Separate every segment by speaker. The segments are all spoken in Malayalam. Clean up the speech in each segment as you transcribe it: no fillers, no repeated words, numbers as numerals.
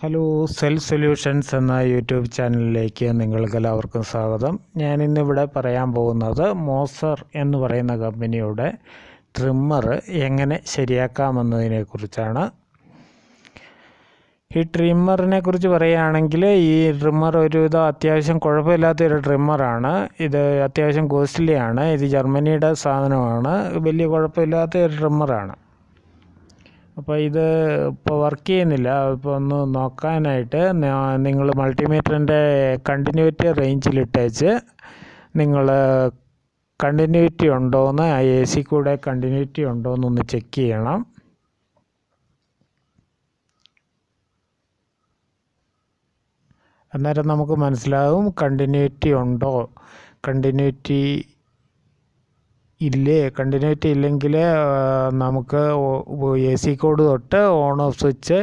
Speaker 1: ഹലോ, സെൽഫ് സൊല്യൂഷൻസ് എന്ന യൂട്യൂബ് ചാനലിലേക്ക് നിങ്ങൾക്കെല്ലാവർക്കും സ്വാഗതം. ഞാനിന്നിവിടെ പറയാൻ പോകുന്നത് മോസർ എന്ന് പറയുന്ന കമ്പനിയുടെ ട്രിമ്മർ എങ്ങനെ ശരിയാക്കാമെന്നതിനെക്കുറിച്ചാണ്. ഈ ട്രിമ്മറിനെ കുറിച്ച് പറയുകയാണെങ്കിൽ ഈ ട്രിമ്മർ ഒരുവിധം അത്യാവശ്യം കുഴപ്പമില്ലാത്തൊരു ട്രിമ്മറാണ്. ഇത് അത്യാവശ്യം കോസ്റ്റ്ലിയാണ്. ഇത് ജർമ്മനിയുടെ സാധനമാണ്. വലിയ കുഴപ്പമില്ലാത്തൊരു ട്രിമ്മറാണ്. അപ്പോൾ ഇത് ഇപ്പോൾ വർക്ക് ചെയ്യുന്നില്ല. ഇപ്പോൾ ഒന്ന് നോക്കാനായിട്ട് നിങ്ങൾ മൾട്ടിമീറ്ററിൻ്റെ കണ്ടിന്യൂറ്റി റേഞ്ചിലിട്ടേച്ച് നിങ്ങൾ കണ്ടിന്യൂറ്റി ഉണ്ടോയെന്ന് ആ എ സി കൂടെ കണ്ടിന്യൂറ്റി ഉണ്ടോയെന്നൊന്ന് ചെക്ക് ചെയ്യണം. അന്നേരം നമുക്ക് മനസ്സിലാകും കണ്ടിന്യൂറ്റി ഉണ്ടോ. കണ്ടിന്യൂറ്റി ഇല്ലെങ്കിൽ നമുക്ക് എ സി കോഡ് തൊട്ട് ഓൺ ഓഫ് സ്വിച്ച്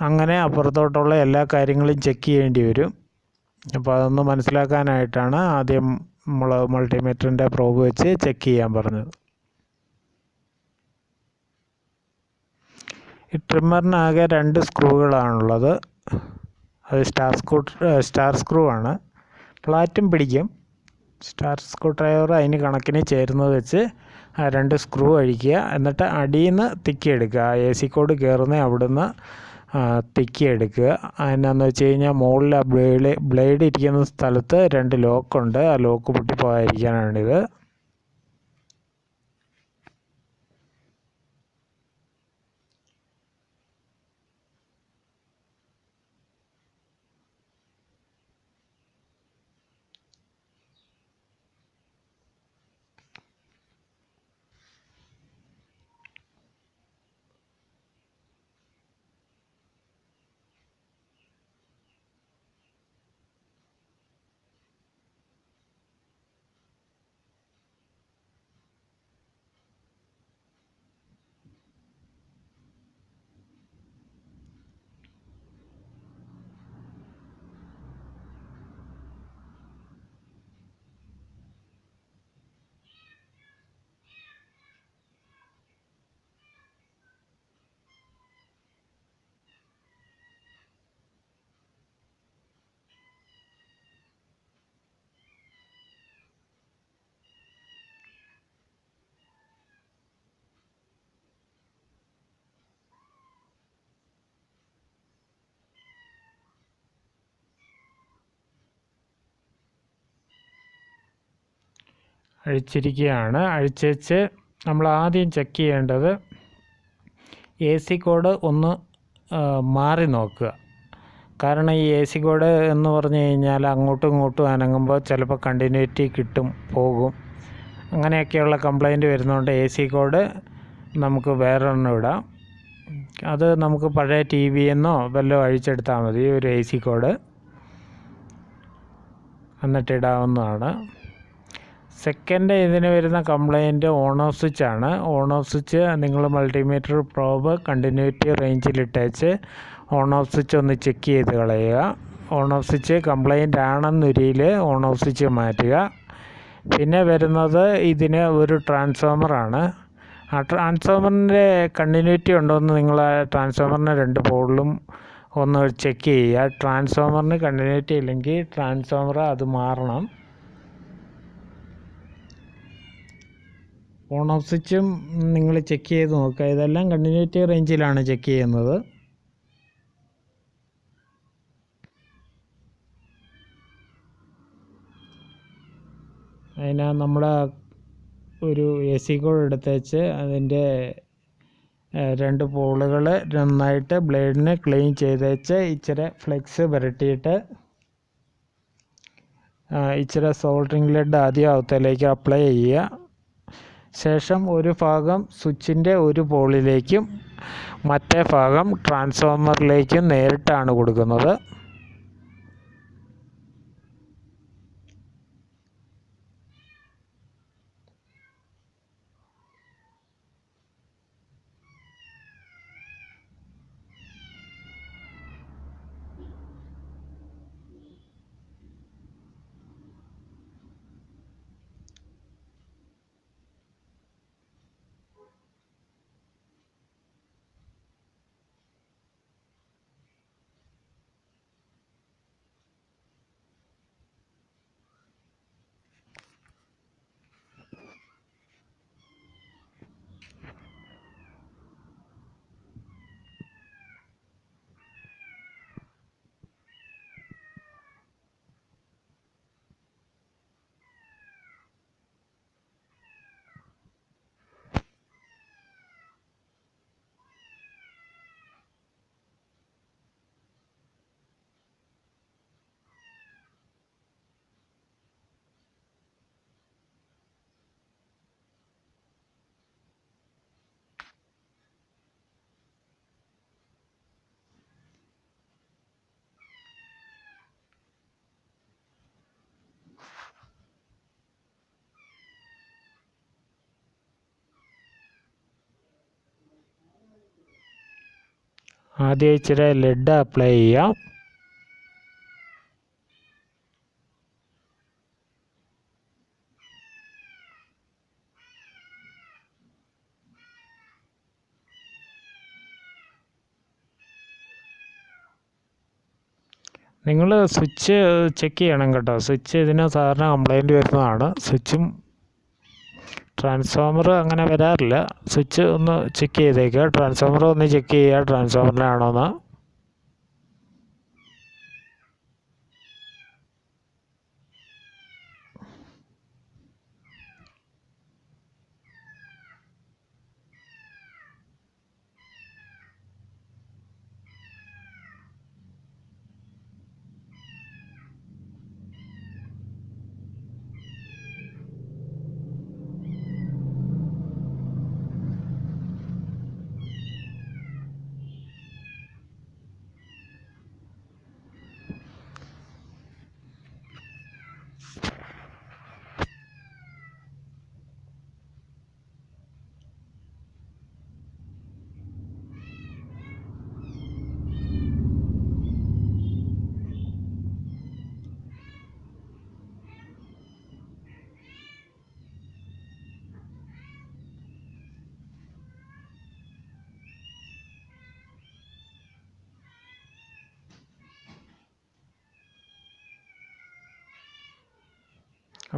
Speaker 1: അങ്ങനെ അപ്പുറത്തോട്ടുള്ള എല്ലാ കാര്യങ്ങളും ചെക്ക് ചെയ്യേണ്ടി വരും. അപ്പോൾ അതൊന്ന് മനസ്സിലാക്കാനായിട്ടാണ് ആദ്യം നമ്മൾ മൾട്ടിമീറ്ററിൻ്റെ പ്രോബ് വെച്ച് ചെക്ക് ചെയ്യാൻ പറഞ്ഞത്. ഈ ട്രിമ്മറിനാകെ 2 സ്ക്രൂകളാണുള്ളത്. അത് സ്റ്റാർ സ്ക്രൂ ആണ്. ഫ്ലാറ്റും പിടിക്കും. സ്റ്റാർ സ്ക്രൂ ഡ്രൈവർ അതിന് കണക്കിന് ചേരുന്നത് വെച്ച് ആ 2 സ്ക്രൂ അഴിക്കുക. എന്നിട്ട് അടിയിൽ നിന്ന് തിക്കിയെടുക്കുക. എ സി കോഡ് കയറുന്ന അവിടുന്ന് തിക്കിയെടുക്കുക. അതിനാന്ന് വെച്ച് കഴിഞ്ഞാൽ മുകളിൽ ആ ബ്ലേഡ് ഇരിക്കുന്ന സ്ഥലത്ത് 2 ലോക്കുണ്ട്. ആ ലോക്ക് പൊട്ടിപ്പോകാതിരിക്കാനാണിത്. അഴിച്ചിരിക്കുകയാണ്. അഴിച്ചേച്ച് നമ്മൾ ആദ്യം ചെക്ക് ചെയ്യേണ്ടത് എ സി കോഡ് ഒന്ന് മാറി നോക്കുക. കാരണം ഈ എ സി കോഡ് എന്ന് പറഞ്ഞു കഴിഞ്ഞാൽ അങ്ങോട്ടും ഇങ്ങോട്ടും അനങ്ങുമ്പോൾ ചിലപ്പോൾ കണ്ടിന്യൂറ്റി പോകും. അങ്ങനെയൊക്കെയുള്ള കംപ്ലൈൻറ്റ് വരുന്നതുകൊണ്ട് എ സി കോഡ് നമുക്ക് വേറൊരെണ്ണം ഇടാം. അത് നമുക്ക് പഴയ ടി വിയെന്നോ വല്ലതും അഴിച്ചെടുത്താൽ മതി ഒരു എ സി കോഡ്, എന്നിട്ട് ഇടാവുന്നതാണ്. സെക്കൻഡ് ഇതിന് വരുന്ന കംപ്ലൈൻറ്റ് ഓൺ ഓഫ് സ്വിച്ച് ആണ്. ഓൺ ഓഫ് സ്വിച്ച് നിങ്ങൾ മൾട്ടിമീറ്റർ പ്രോബ് കണ്ടിന്യൂറ്റി റേഞ്ചിലിട്ടേച്ച് ഓൺ ഓഫ് സ്വിച്ച് ഒന്ന് ചെക്ക് ചെയ്ത് കളയുക. ഓൺ ഓഫ് സ്വിച്ച് കംപ്ലൈൻ്റ് ആണെന്നൊരിയിൽ ഓൺ ഓഫ് സ്വിച്ച് മാറ്റുക. പിന്നെ വരുന്നത് ഇതിന് ഒരു ട്രാൻസ്ഫോമറാണ്. ആ ട്രാൻസ്ഫോമറിൻ്റെ കണ്ടിന്യൂറ്റി ഉണ്ടോയെന്ന് നിങ്ങൾ ആ ട്രാൻസ്ഫോമറിൻ്റെ 2 പോളിലും ഒന്ന് ചെക്ക് ചെയ്യുക. ട്രാൻസ്ഫോമറിന് കണ്ടിന്യൂറ്റി ഇല്ലെങ്കിൽ ട്രാൻസ്ഫോമർ അത് മാറണം. ഓൺ ഓഫ് സ്വിച്ചും നിങ്ങൾ ചെക്ക് ചെയ്ത് നോക്കുക. ഇതെല്ലാം കണ്ടിന്യൂറ്റി റേഞ്ചിലാണ് ചെക്ക് ചെയ്യുന്നത്. അതിന് നമ്മൾ ഒരു എ സി കോഡ് എടുത്തേച്ച് അതിൻ്റെ 2 പോളുകൾ നന്നായിട്ട് ബ്ലേഡിന് ക്ലീൻ ചെയ്തേച്ച് ഇച്ചിരി ഫ്ലെക്സ് പുരട്ടിയിട്ട് ഇച്ചിരി സോൾഡറിങ് ലെഡ് ആദ്യം അകത്തേക്ക് അപ്ലൈ ചെയ്യുക. ശേഷം ഒരു ഭാഗം സ്വിച്ചിൻ്റെ ഒരു പോളിലേക്കും മറ്റേ ഭാഗം ട്രാൻസ്ഫോമറിലേക്കും നേരിട്ടാണ് കൊടുക്കുന്നത്. ആദ്യം ഇച്ചിരി ലെഡ് അപ്ലൈ ചെയ്യാം. നിങ്ങൾ സ്വിച്ച് ചെക്ക് ചെയ്യണം കേട്ടോ. സ്വിച്ച് ഇതിന് സാധാരണ കംപ്ലൈൻറ്റ് വരുന്നതാണ്. സ്വിച്ചും ട്രാൻസ്ഫോമർ അങ്ങനെ വരാറില്ല. സ്വിച്ച് ഒന്ന് ചെക്ക് ചെയ്തേക്കുക. ട്രാൻസ്ഫോമർ ഒന്ന് ചെക്ക് ചെയ്യുക, ട്രാൻസ്ഫോമറിലാണോ എന്ന്.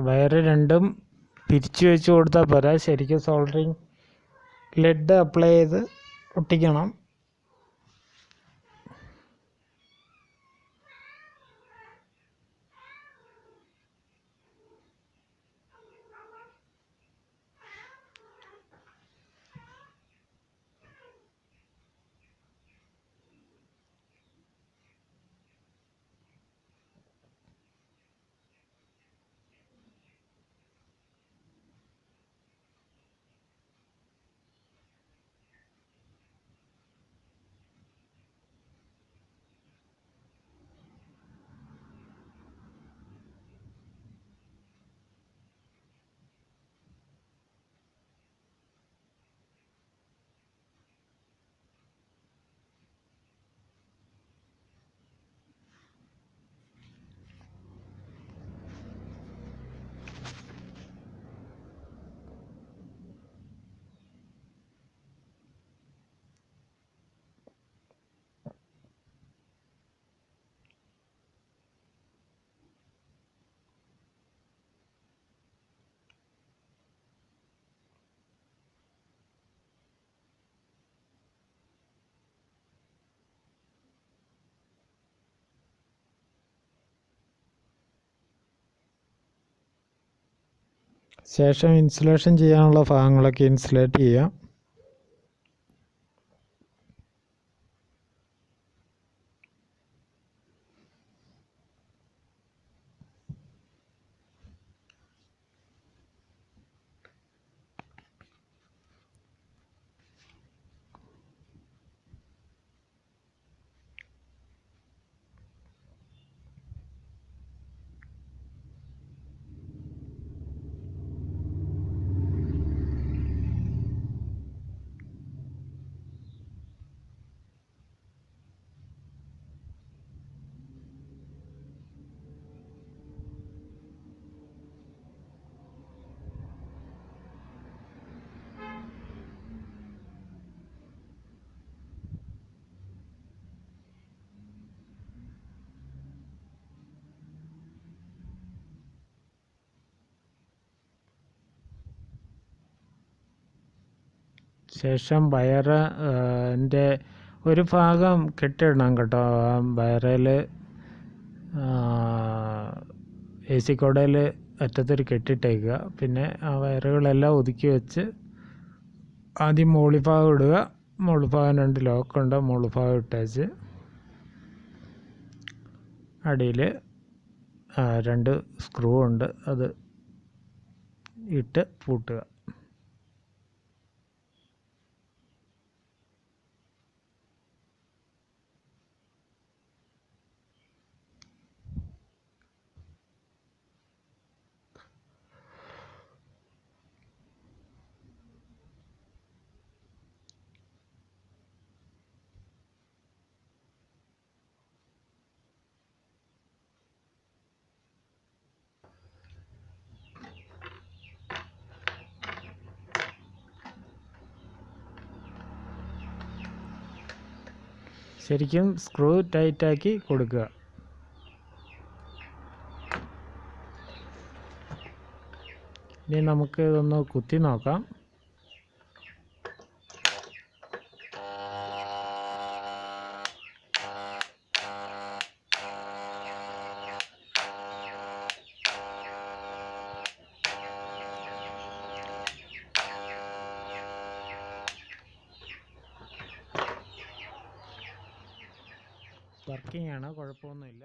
Speaker 1: വയറ് രണ്ടും പിരിച്ചു വെച്ച് കൊടുത്താൽ പോരാ, ശരിക്കും സോൾഡറിങ് ലെഡ് അപ്ലൈ ചെയ്ത് ഒട്ടിക്കണം. ശേഷം ഇൻസുലേഷൻ ചെയ്യാനുള്ള ഭാഗങ്ങളൊക്കെ ഇൻസുലേറ്റ് ചെയ്യാം. ശേഷം വയറിൻ്റെ ഒരു ഭാഗം കെട്ടിടണം കേട്ടോ. ആ വയറിൽ എ സി കോഡയിൽ അറ്റത്തൊരു കെട്ടിട്ടേക്കുക. പിന്നെ ആ വയറുകളെല്ലാം ഒതുക്കി വെച്ച് ആദ്യം മോളിഭാഗം ഇടുക. മോളിഭാഗം 2 ലോക്കുണ്ട്. മോളിഭാഗം ഇട്ടേച്ച് അടിയിൽ 2 സ്ക്രൂ ഉണ്ട്, അത് ഇട്ട് പൂട്ടുക. ശരിക്കും സ്ക്രൂ ടൈറ്റാക്കി കൊടുക്കുക. ഇനി നമുക്ക് ഇതൊന്ന് കുത്തി നോക്കാം. വർക്കിംഗ് ആണ്, കുഴപ്പമൊന്നുമില്ല.